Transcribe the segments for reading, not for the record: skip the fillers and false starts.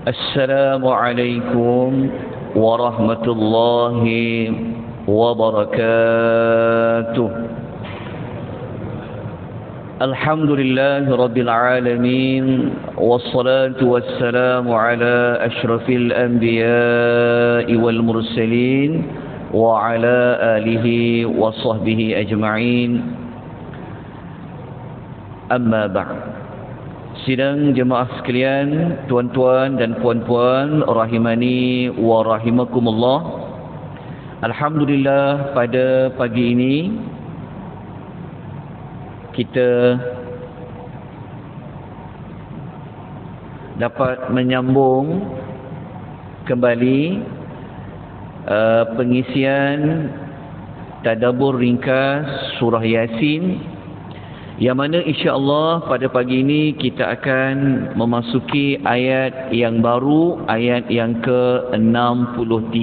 Assalamualaikum warahmatullahi wabarakatuh. Alhamdulillah Rabbil Alamin, wassalatu wassalamu ala ashrafil anbiya'i wal mursalin wa ala alihi wa sahbihi ajma'in. Amma ba'd. Sidang jemaah sekalian, tuan-tuan dan puan-puan rahimani wa rahimakumullah. Alhamdulillah, pada pagi ini kita dapat menyambung kembali pengisian tadabbur ringkas surah Yasin, yang mana insya-Allah pada pagi ini kita akan memasuki ayat yang baru, ayat yang ke-63,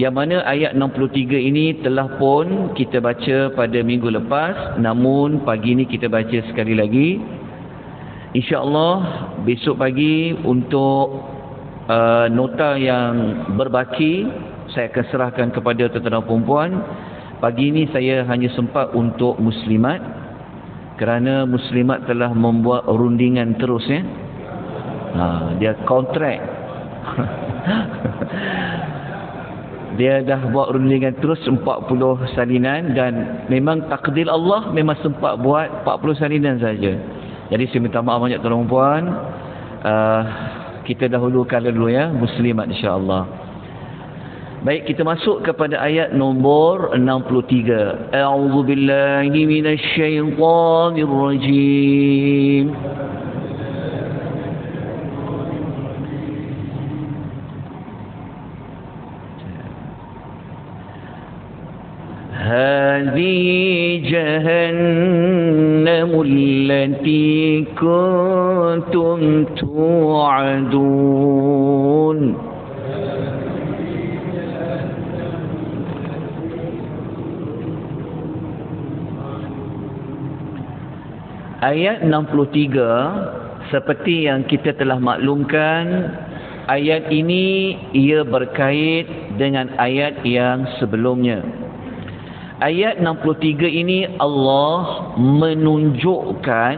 yang mana ayat 63 ini telah pun kita baca pada minggu lepas, namun pagi ini kita baca sekali lagi. Insya-Allah besok pagi untuk nota yang berbaki saya akan serahkan kepada tuan-tuan dan puan-puan. Pagi ini saya hanya sempat untuk muslimat, kerana muslimat telah membuat rundingan terus ya. Dia kontrak. Dia dah buat rundingan terus 40 salinan, dan memang takdir Allah memang sempat buat 40 salinan saja. Jadi saya minta maaf banyak tuan-tuan dan puan. Kita dahulukan dulu ya muslimat insya-Allah. Baik, kita masuk kepada ayat nombor 63. A'udzu billahi minasy syaithanir rajim. Hadhihi jahannamul lati kuntum tu'adun. Ayat 63, seperti yang kita telah maklumkan, ayat ini ia berkait dengan ayat yang sebelumnya. Ayat 63 ini Allah menunjukkan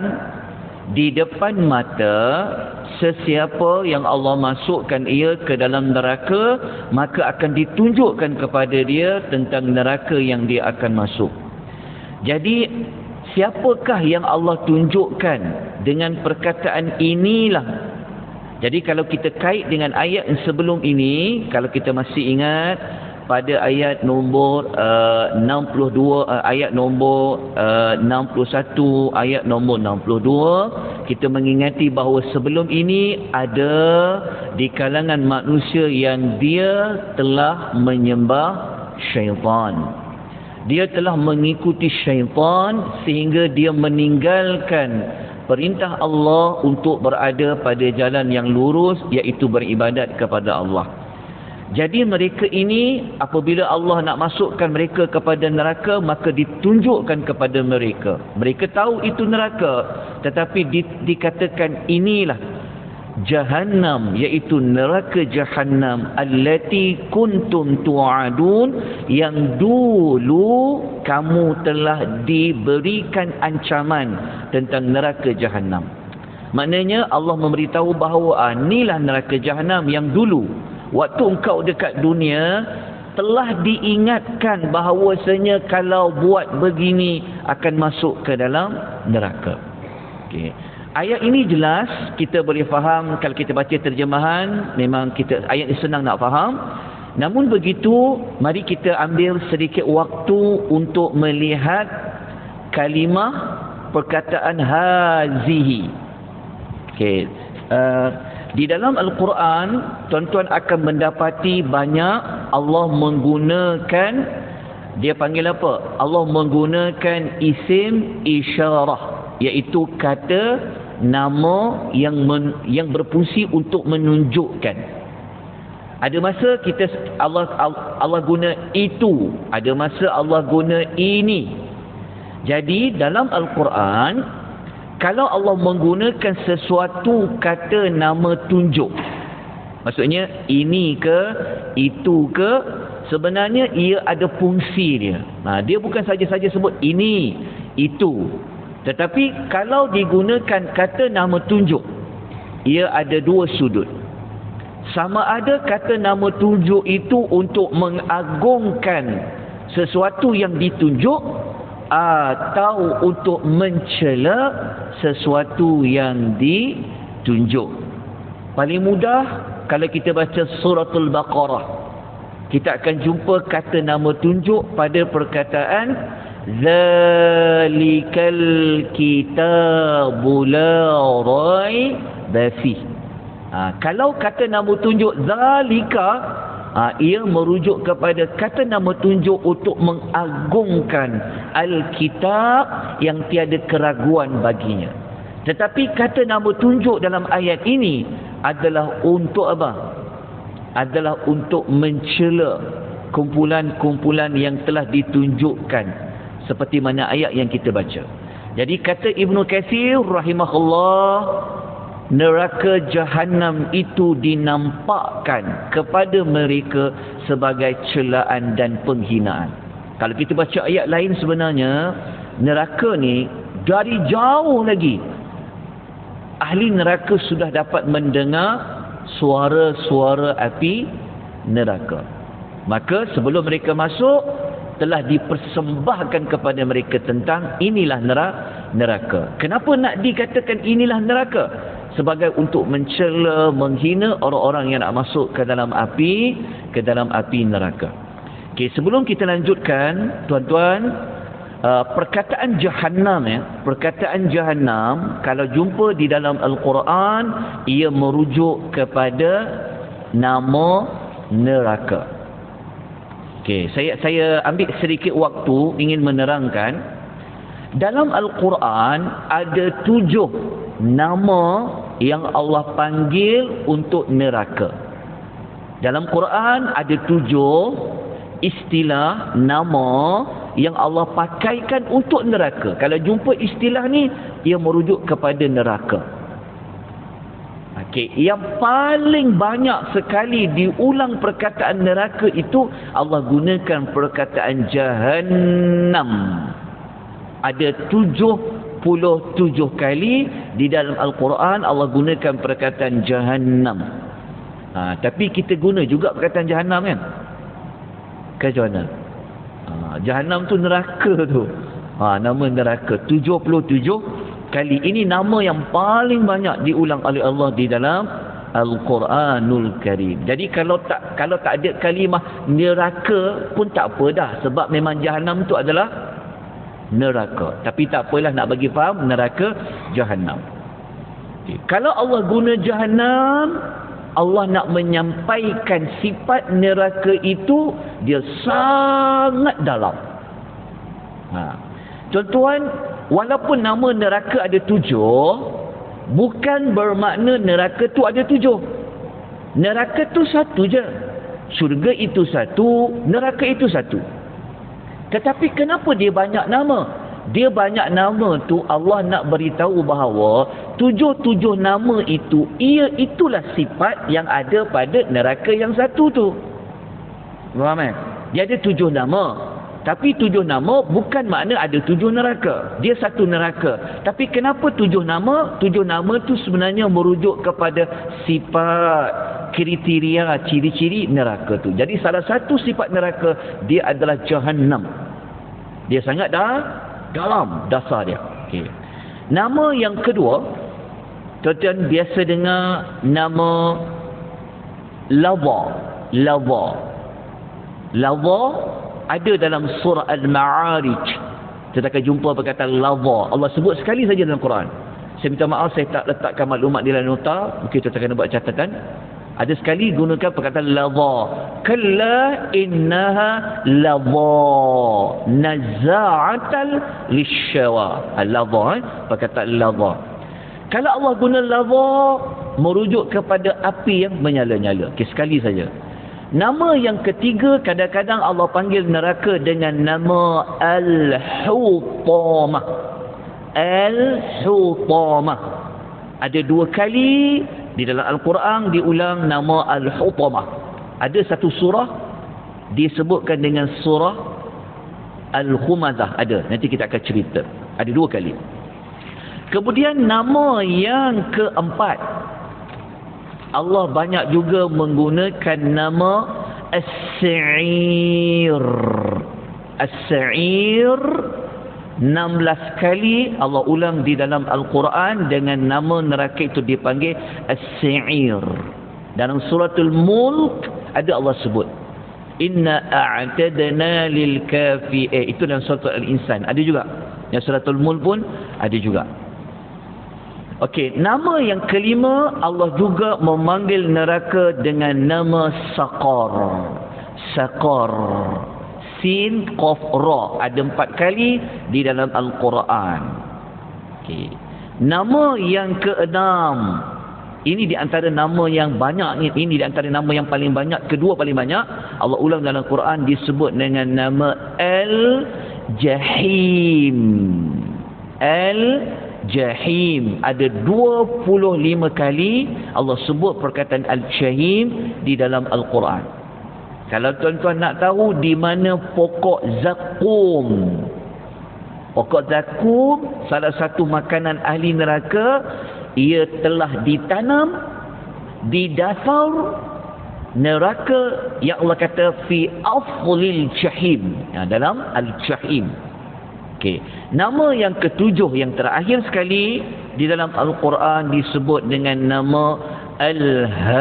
di depan mata sesiapa yang Allah masukkan ia ke dalam neraka, maka akan ditunjukkan kepada dia tentang neraka yang dia akan masuk. Jadi siapakah yang Allah tunjukkan dengan perkataan inilah? Jadi kalau kita kait dengan ayat yang sebelum ini, kalau kita masih ingat pada ayat nombor 62, ayat nombor 61, ayat nombor 62, kita mengingati bahawa sebelum ini ada di kalangan manusia yang dia telah menyembah syaitan. Dia telah mengikuti syaitan sehingga dia meninggalkan perintah Allah untuk berada pada jalan yang lurus, iaitu beribadat kepada Allah. Jadi mereka ini, apabila Allah nak masukkan mereka kepada neraka, maka ditunjukkan kepada mereka. Mereka tahu itu neraka, tetapi dikatakan inilah Jahannam, iaitu neraka Jahannam allati kuntum tu'adun, yang dulu kamu telah diberikan ancaman tentang neraka Jahannam. Maknanya Allah memberitahu bahawa inilah neraka Jahannam yang dulu waktu engkau dekat dunia telah diingatkan bahawasanya kalau buat begini akan masuk ke dalam neraka. Okey. Ayat ini jelas kita boleh faham kalau kita baca terjemahan. Memang kita ayat ini senang nak faham. Namun begitu, mari kita ambil sedikit waktu untuk melihat kalimah perkataan hazihi. Okey. Di dalam Al-Quran, tuan-tuan akan mendapati banyak Allah menggunakan, dia panggil apa? Allah menggunakan isim isyarah, iaitu kata nama yang berfungsi untuk menunjukkan. Ada masa kita Allah guna itu, ada masa Allah guna ini. Jadi dalam Al-Quran Kalau Allah menggunakan sesuatu kata nama tunjuk, maksudnya ini ke, itu ke, sebenarnya ia ada fungsi dia. Dia bukan saja-saja sebut ini, itu. Tetapi kalau digunakan kata nama tunjuk, ia ada dua sudut. Sama ada kata nama tunjuk itu untuk mengagungkan sesuatu yang ditunjuk, atau untuk mencela sesuatu yang ditunjuk. Paling mudah, kalau kita baca suratul Baqarah, kita akan jumpa kata nama tunjuk pada perkataan zalikal kitabu la raiba fihi. Kalau kata nama tunjuk zalika, ia merujuk kepada kata nama tunjuk untuk mengagungkan Alkitab yang tiada keraguan baginya. Tetapi kata nama tunjuk dalam ayat ini adalah untuk apa? Adalah untuk mencela kumpulan-kumpulan yang telah ditunjukkan, seperti mana ayat yang kita baca. Jadi kata Ibnu Katsir rahimahullah, neraka Jahannam itu dinampakkan kepada mereka sebagai celaan dan penghinaan. Kalau kita baca ayat lain, sebenarnya neraka ni dari jauh lagi ahli neraka sudah dapat mendengar suara-suara api neraka. Maka sebelum mereka masuk, telah dipersembahkan kepada mereka tentang inilah neraka. Kenapa nak dikatakan inilah neraka? Sebagai untuk mencela, menghina orang-orang yang nak masuk ke dalam api neraka. Okey, sebelum kita lanjutkan, tuan-tuan, perkataan Jahannam, perkataan Jahannam kalau jumpa di dalam Al-Quran, ia merujuk kepada nama neraka. Okey, saya ambil sedikit waktu ingin menerangkan. Dalam Al-Quran ada 7 nama yang Allah panggil untuk neraka. Dalam Quran ada 7 istilah nama yang Allah pakaikan untuk neraka. Kalau jumpa istilah ni, ia merujuk kepada neraka. Okey, yang paling banyak sekali diulang perkataan neraka itu, Allah gunakan perkataan Jahannam. Ada 77 kali di dalam Al-Quran Allah gunakan perkataan Jahannam. Tapi kita guna juga perkataan Jahannam, kan? Macam mana? Jahannam tu neraka tu. Nama neraka 77 kali. Ini nama yang paling banyak diulang oleh Allah di dalam Al-Quranul Karim. Jadi kalau tak ada kalimah neraka pun tak apa dah, sebab memang Jahannam tu adalah neraka. Tapi tak apalah, nak bagi faham neraka Jahannam. Kalau Allah guna Jahannam, Allah nak menyampaikan sifat neraka itu dia sangat dalam. Tuan-tuan, walaupun nama neraka ada 7, bukan bermakna neraka tu ada 7. Neraka tu satu je. Syurga itu satu, neraka itu satu. Tetapi kenapa dia banyak nama? Dia banyak nama tu Allah nak beritahu bahawa 7 nama itu, itulah sifat yang ada pada neraka yang satu tu. Faham kan? Dia ada 7 nama. Tapi 7 nama bukan makna ada 7 neraka. Dia satu neraka. Tapi kenapa 7 nama? 7 nama tu sebenarnya merujuk kepada sifat, kriteria, ciri-ciri neraka tu. Jadi salah satu sifat neraka dia adalah Jahannam. Dia sangat dalam dasar dia. Okay. Nama yang kedua, tuan-tuan biasa dengar nama Lawa ada dalam surah Al-Ma'arij. Kita akan jumpa perkataan Lawa. Allah sebut sekali saja dalam Quran. Saya minta maaf saya tak letakkan maklumat di dalam nota. Mungkin tuan-tuan kena buat catatan. Ada sekali gunakan perkataan Lawa. Kalla innaha lawa nazza'atal lisyawa. Lawa, perkataan Lawa. Kalau Allah guna Lawa, merujuk kepada api yang menyala-nyala. Okay, sekali saja. Nama yang ketiga, kadang-kadang Allah panggil neraka dengan nama Al-Hutamah. Al-Hutamah. Ada 2 kali di dalam Al-Quran diulang nama Al-Hutamah. Ada satu surah disebutkan dengan surah Al-Humazah. Ada, nanti kita akan cerita. Ada 2 kali. Kemudian nama yang keempat, Allah banyak juga menggunakan nama As-Sa'ir. As-Sa'ir 16 kali Allah ulang di dalam Al-Quran dengan nama neraka itu dipanggil As-Sa'ir. Dalam suratul Mulk ada Allah sebut, Inna a'tadna lil itu dalam suratul Al-Insan ada juga. Yang suratul Mulk pun ada juga. Okey, nama yang kelima, Allah juga memanggil neraka dengan nama Saqar. Saqar. Sin, Qaf, Ra. Ada 4 kali di dalam Al-Quran. Okey. Nama yang keenam. Ini di antara nama yang banyak. Ini di antara nama yang paling banyak. Kedua paling banyak. Allah ulang dalam Al-Quran disebut dengan nama Al-Jahim. Al-Jahim. Ada 25 kali Allah sebut perkataan Al-Jahim di dalam Al-Quran. Kalau tuan-tuan nak tahu di mana pokok zakum. Pokok zakum salah satu makanan ahli neraka. Ia telah ditanam di dasar neraka yang Allah kata fi aflil jahim. Dalam Al-Jahim. Okey. Nama yang ketujuh yang terakhir sekali di dalam Al-Quran disebut dengan nama Al-Hawiyah.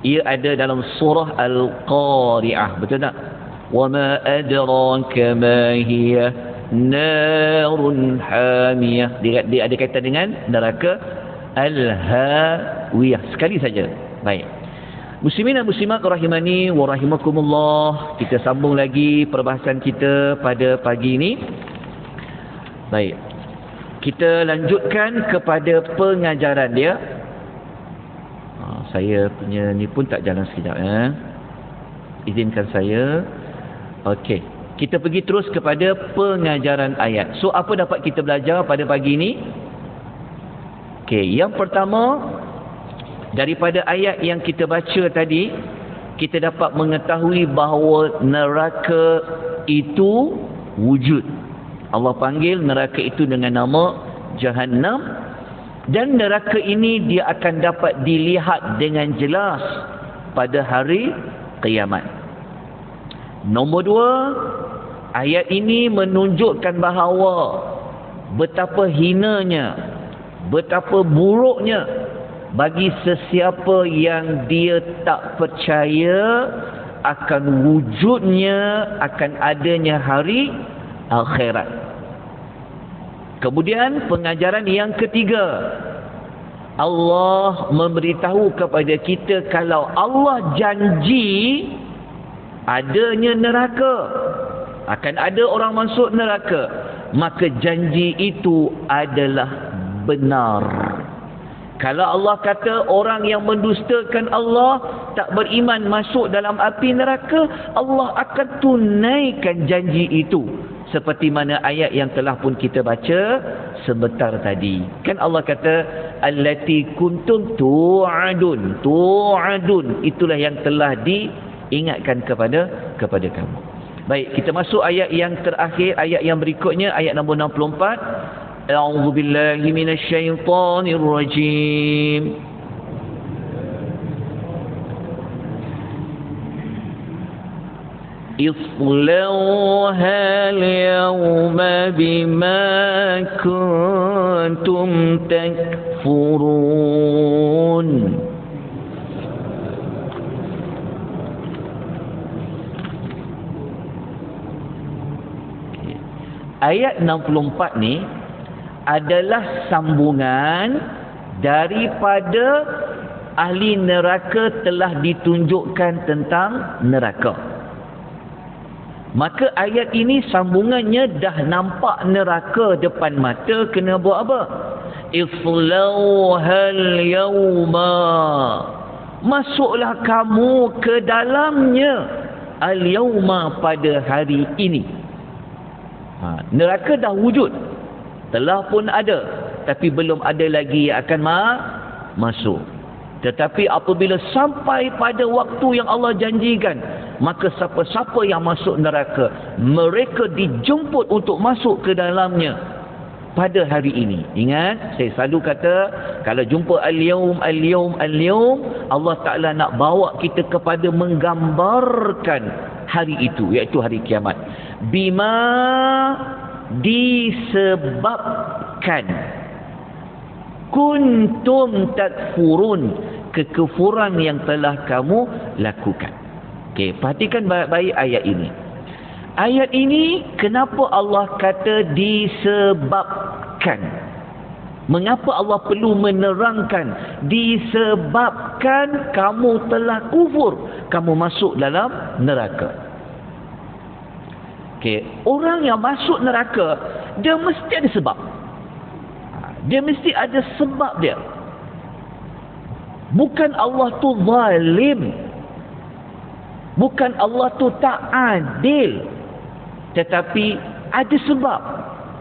Ia ada dalam surah Al-Qari'ah. Betul tak? Wa ma adraka ma hiya narun hamiyah. Dia ada kaitan dengan neraka Al-Hawiyah. Sekali saja. Baik. Muslimin dan muslimat rahimani wa rahimakumullah. Kita sambung lagi perbahasan kita pada pagi ini. Baik. Kita lanjutkan kepada pengajaran dia. Saya punya ni pun tak jalan sekejap. Izinkan saya. Okey. Kita pergi terus kepada pengajaran ayat. So, apa dapat kita belajar pada pagi ini? Okey. Yang pertama, daripada ayat yang kita baca tadi, kita dapat mengetahui bahawa neraka itu wujud. Allah panggil neraka itu dengan nama Jahannam. Dan neraka ini dia akan dapat dilihat dengan jelas pada hari kiamat. Nombor 2, ayat ini menunjukkan bahawa betapa hinanya, betapa buruknya bagi sesiapa yang dia tak percaya akan wujudnya, akan adanya hari akhirat. Kemudian pengajaran yang ketiga, Allah memberitahu kepada kita kalau Allah janji adanya neraka, akan ada orang masuk neraka, maka janji itu adalah benar. Kalau Allah kata orang yang mendustakan Allah, tak beriman masuk dalam api neraka, Allah akan tunaikan janji itu. Seperti mana ayat yang telah pun kita baca sebentar tadi. Kan Allah kata, allati kuntum tu'adun. Tu'adun. Itulah yang telah diingatkan kepada kamu. Baik, kita masuk ayat yang terakhir, ayat yang berikutnya, ayat nombor 64. A'udzu billahi minasyaitonir rajim. اصلوها اليوم بما كنتم تكفرون. Ayat 64 ni adalah sambungan daripada ahli neraka telah ditunjukkan tentang neraka. Maka ayat ini sambungannya dah nampak neraka depan mata, kena buat apa? Islauhal yawma. Masuklah kamu ke dalamnya al-yawma pada hari ini. Neraka dah wujud, telah pun ada, tapi belum ada lagi yang akan masuk. Tetapi apabila sampai pada waktu yang Allah janjikan, maka siapa-siapa yang masuk neraka, mereka dijemput untuk masuk ke dalamnya pada hari ini. Ingat, saya selalu kata, kalau jumpa al-yawm, al-yawm, al-yawm, Allah Ta'ala nak bawa kita kepada menggambarkan hari itu, iaitu hari kiamat. Bima, disebabkan, kuntum takfurun, kekufuran yang telah kamu lakukan. Okey, perhatikan baik-baik ayat ini. Ayat ini, kenapa Allah kata disebabkan? Mengapa Allah perlu menerangkan? Disebabkan kamu telah kufur, kamu masuk dalam neraka. Okey, orang yang masuk neraka, dia mesti ada sebab. Dia mesti ada sebab dia. Bukan Allah tu zalim, bukan Allah tu tak adil, tetapi ada sebab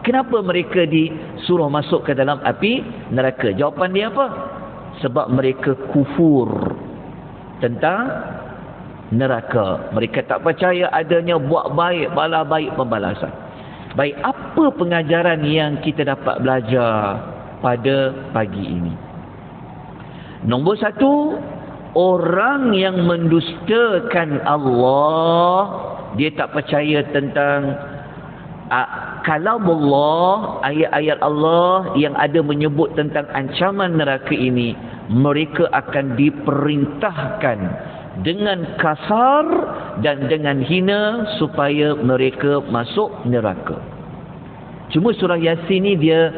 kenapa mereka disuruh masuk ke dalam api neraka. Jawapan dia apa? Sebab mereka kufur tentang neraka. Mereka tak percaya adanya buat baik, bala baik pembalasan. Baik, apa pengajaran yang kita dapat belajar pada pagi ini? Nombor satu, orang yang mendustakan Allah, dia tak percaya tentang kalamullah, ayat-ayat Allah yang ada menyebut tentang ancaman neraka ini, mereka akan diperintahkan dengan kasar dan dengan hina supaya mereka masuk neraka. Cuma surah Yasin ni dia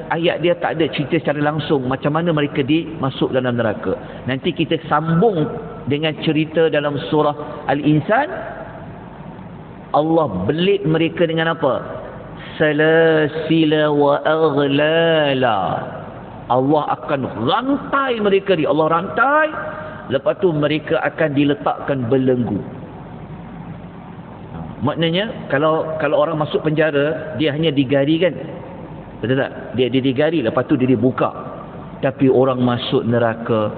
ayat dia tak ada cerita secara langsung macam mana mereka masuk dalam neraka. Nanti kita sambung dengan cerita dalam surah Al-Insan. Allah belit mereka dengan apa? Salasila wa aghlala. Allah akan rantai mereka ni. Allah rantai, lepas tu mereka akan diletakkan belenggu. Maknanya kalau orang masuk penjara, dia hanya digari kan? Betul tak? Dia digari, lepas tu dia dibuka. Tapi orang masuk neraka,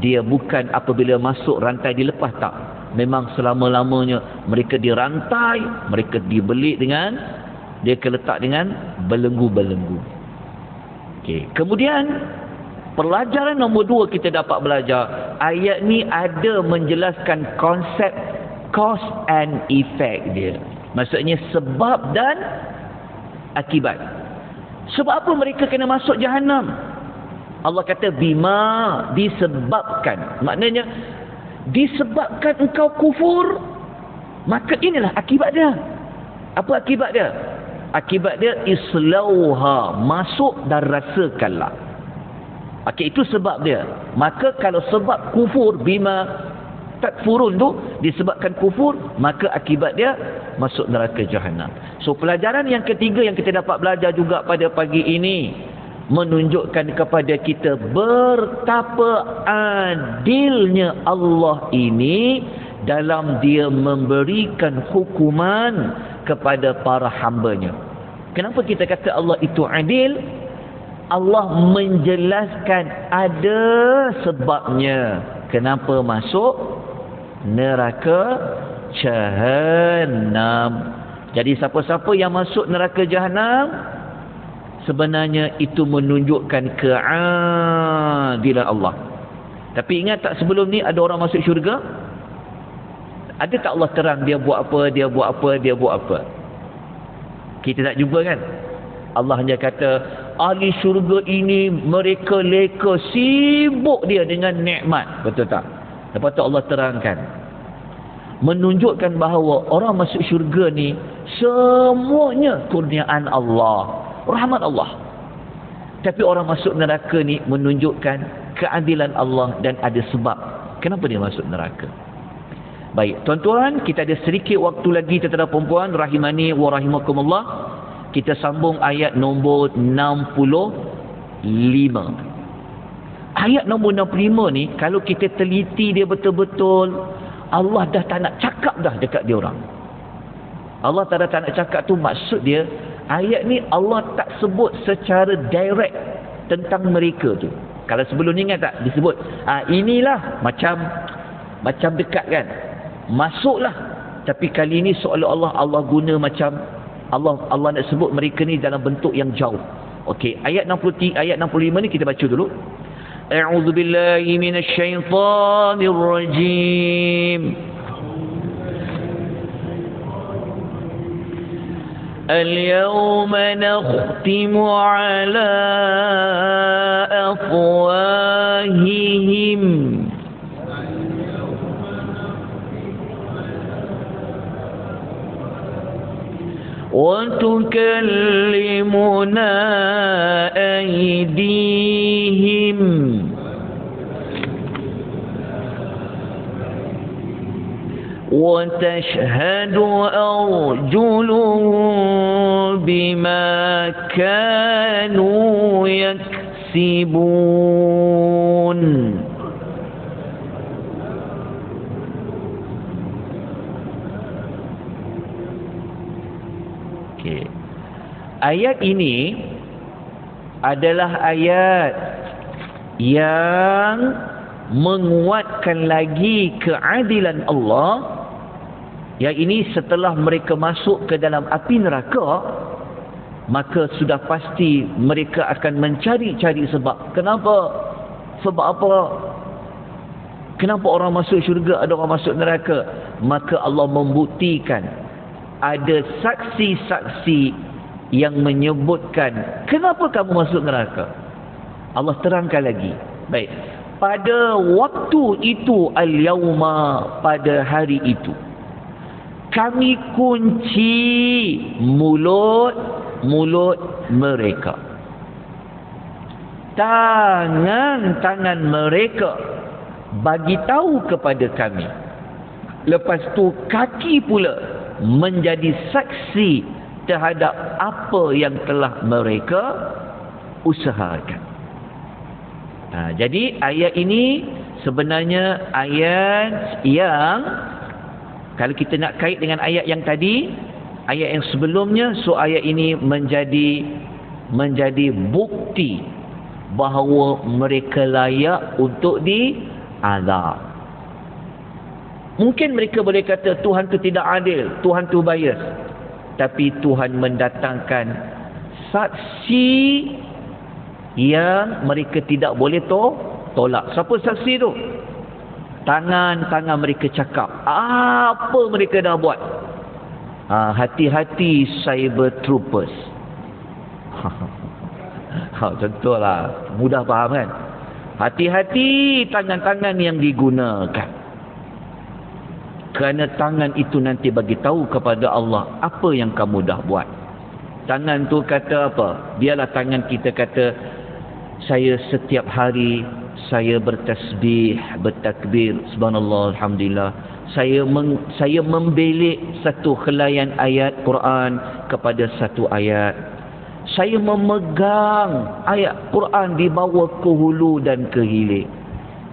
dia bukan apabila masuk rantai dilepas, tak. Memang selama-lamanya mereka dirantai, mereka dibelit dengan, dia keletak dengan belenggu-belenggu. Okey. Kemudian pelajaran nombor 2 kita dapat belajar, ayat ni ada menjelaskan konsep cause and effect dia. Maksudnya sebab dan akibat. Sebab apa mereka kena masuk jahanam? Allah kata bima, disebabkan. Maknanya disebabkan engkau kufur, maka inilah akibat dia. Apa akibat dia? Akibat dia islauha, masuk dan rasakanlah. Okey, itu sebab dia. Maka kalau sebab kufur, bima takfurun tu disebabkan kufur, maka akibat dia masuk neraka jahanam. So pelajaran yang ketiga yang kita dapat belajar juga pada pagi ini, menunjukkan kepada kita betapa adilnya Allah ini dalam dia memberikan hukuman kepada para hambanya. Kenapa kita kata Allah itu adil? Allah menjelaskan ada sebabnya kenapa masuk neraka jahanam. Jadi siapa-siapa yang masuk neraka jahanam, sebenarnya itu menunjukkan keadilan Allah. Tapi ingat tak, sebelum ni ada orang masuk syurga? Ada tak Allah terang dia buat apa, dia buat apa, dia buat apa? Kita tak jumpa kan? Allah hanya kata ahli syurga ini mereka leka, sibuk dia dengan nikmat. Betul tak? Lepas tu Allah terangkan, menunjukkan bahawa orang masuk syurga ni semuanya kurniaan Allah, rahmat Allah. Tapi orang masuk neraka ni menunjukkan keadilan Allah dan ada sebab kenapa dia masuk neraka. Baik, tuan-tuan, kita ada sedikit waktu lagi, tuan-tuan perempuan rahimani wa rahimakumullah. Kita sambung ayat nombor 65. Ayat nombor 65 ni, kalau kita teliti dia betul-betul, Allah dah tak nak cakap dah dekat dia orang. Allah tak nak cakap tu, maksud dia ayat ni Allah tak sebut secara direct tentang mereka tu. Kalau sebelum ni ingat tak disebut inilah macam dekat kan, masuklah. Tapi kali ni seolah-olah Allah guna macam Allah nak sebut mereka ni dalam bentuk yang jauh. Okey, ayat 63, ayat 65 ni kita baca dulu. A'udzu billahi minasyaitonir rajim. اليوم نختم على أفواههم وتكلمنا أيديهم وتشهد أرجلهم بما كانوا يكسبون. Okay. Ayat ini adalah ayat yang menguatkan lagi keadilan Allah. Yang ini setelah mereka masuk ke dalam api neraka, maka sudah pasti mereka akan mencari-cari sebab. Kenapa? Sebab apa? Kenapa orang masuk syurga, ada orang masuk neraka? Maka Allah membuktikan ada saksi-saksi yang menyebutkan kenapa kamu masuk neraka. Allah terangkan lagi. Baik. Pada waktu itu, al-yawma, pada hari itu, kami kunci mulut mereka, tangan-tangan mereka, bagi tahu kepada kami. Lepas tu kaki pula menjadi saksi terhadap apa yang telah mereka usahakan. Jadi ayat ini sebenarnya ayat yang, kalau kita nak kait dengan ayat yang tadi, ayat yang sebelumnya, so ayat ini menjadi bukti bahawa mereka layak untuk diazab. Mungkin mereka boleh kata Tuhan tu tidak adil, Tuhan tu bias. Tapi Tuhan mendatangkan saksi yang mereka tidak boleh tolak. Siapa saksi tu? Tangan-tangan mereka cakap apa mereka dah buat. Hati-hati cyber troopers. Contohlah, mudah faham kan? Hati-hati tangan-tangan yang digunakan. Kerana tangan itu nanti bagi tahu kepada Allah apa yang kamu dah buat. Tangan tu kata apa? Biarlah tangan kita kata, saya setiap hari saya bertasbih, bertakbir, subhanallah, alhamdulillah. Saya membelik satu helaian ayat Quran kepada satu ayat. Saya memegang ayat Quran dibawa ke hulu dan ke hilir.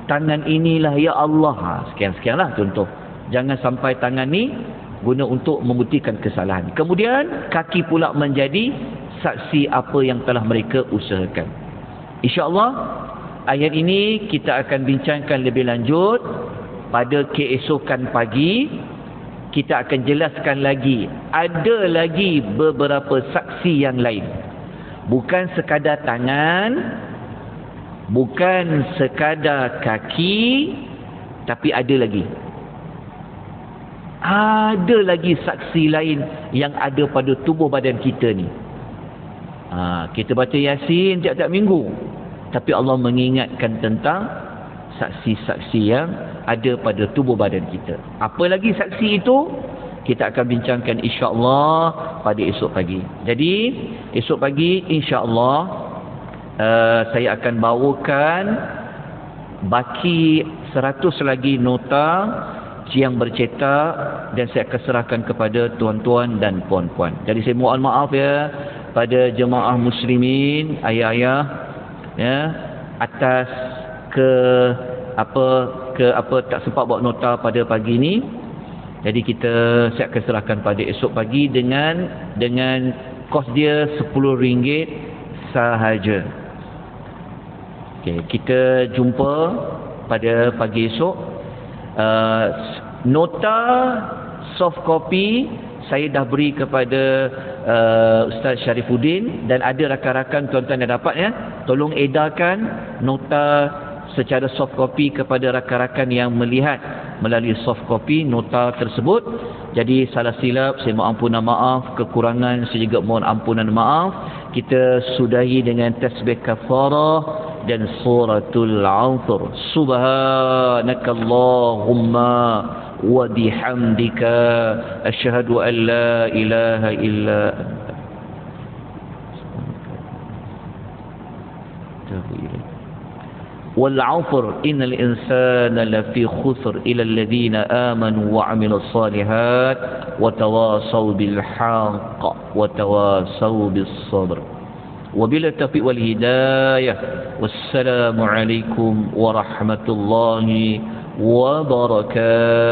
Tangan inilah ya Allah. Sekian-sekianlah contoh. Jangan sampai tangan ni guna untuk membuktikan kesalahan. Kemudian kaki pula menjadi saksi apa yang telah mereka usahakan. InsyaAllah ayat ini kita akan bincangkan lebih lanjut pada keesokan pagi. Kita akan jelaskan lagi. Ada lagi beberapa saksi yang lain. Bukan sekadar tangan, bukan sekadar kaki, tapi ada lagi. Ada lagi saksi lain yang ada pada tubuh badan kita ni. Kita baca Yasin tiap-tiap minggu, tapi Allah mengingatkan tentang saksi-saksi yang ada pada tubuh badan kita. Apa lagi saksi itu? Kita akan bincangkan insya-Allah pada esok pagi. Jadi esok pagi insya-Allah saya akan bawakan baki 100 lagi nota yang bercetak dan saya akan serahkan kepada tuan-tuan dan puan-puan. Jadi saya mohon maaf ya pada jemaah muslimin, ayah-ayah ya, atas ke apa tak sempat buat nota pada pagi ni. Jadi kita saya akan serahkan pada esok pagi dengan kos dia RM10 sahaja. Okey, kita jumpa pada pagi esok. Nota soft copy saya dah beri kepada Ustaz Syarifuddin, dan ada rakan-rakan tuan-tuan yang dapat, ya. Tolong edarkan nota secara soft copy kepada rakan-rakan yang melihat melalui soft copy nota tersebut. Jadi salah silap saya mohon ampunan maaf, kekurangan saya juga mohon ampunan maaf. Kita sudahi dengan tasbih kafarah dan suratul Authur. Subhanakallahumma wa bihamdika asyhadu an la ilaha illa anta. والعصر إن الإنسان لفي خسر إلى الذين آمنوا وعملوا الصالحات وتواصوا بالحق وتواصوا بالصبر. وبلا التوفيق والهداية والسلام عليكم ورحمة الله وبركاته.